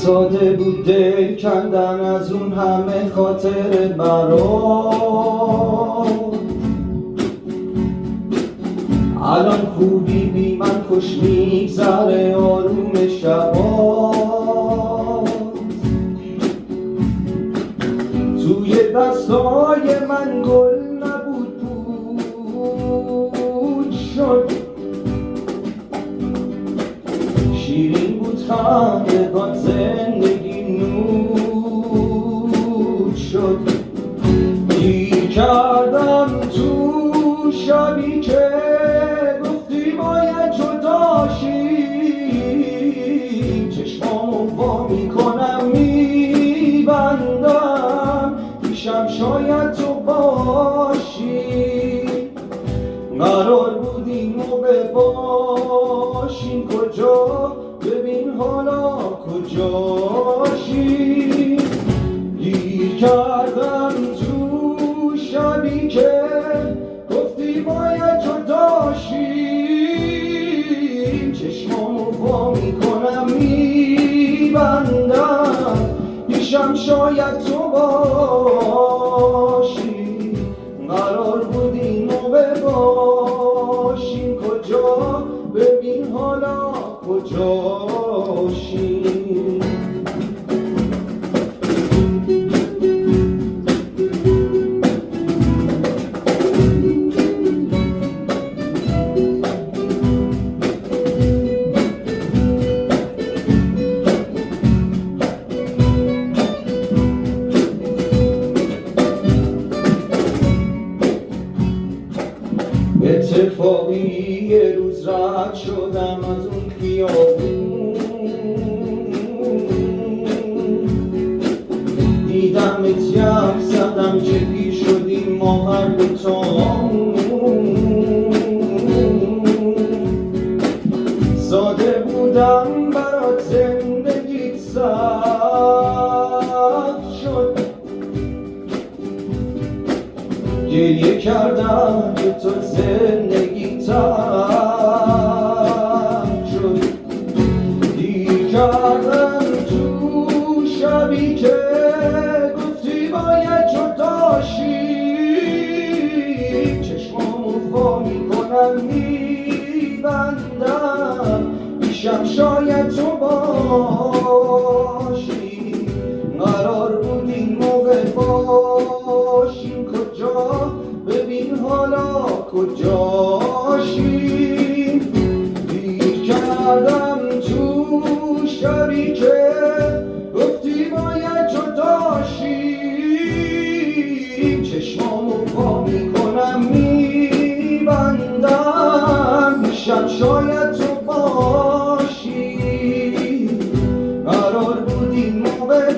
ساده بود دل کندن از اون همه خاطر برات. الان خوبی بی من خوش میگذره آروم شبات. توی دستای من گل نبود بود شد، شیرین بود خندگات زندگی نور شد. گیر کردم تو شبی که گفتی باید جداشیم، چشمامو وا میکنم میبندم پیشم شاید تو باشی. قرار بود این موقع باشیم کجا، ببین حالا کجاشی. گیر کردم تو شبی که گفتی باید جداشیم، چشمامو وا میکنم میبندم پیشم شاید تو باشی. قرار بود این موقع باشیم کجا، ببین حالا کجاشی. اتفاقی یه روز رد شدم از اون خیابون، دیدم اتیق زدم که پیر شدیم ما هر دوتامون. ساده بودم برات زندگیت سخت شد، گریه کردم که تو زندگی ترک شد. دیر کردم تو شبی که گفتی باید جداشیم، چشمامو وا میکنم میبندم پیشم شاید تو باشی. قرار بود این موقع باشیم کجا، ببین حالا کجاشی. دیر کردم تو شبی که گفتی باید جداشیم، چشمامو وا میکنم میبندم پیشم شاید تو باشی. قرار بود این موقع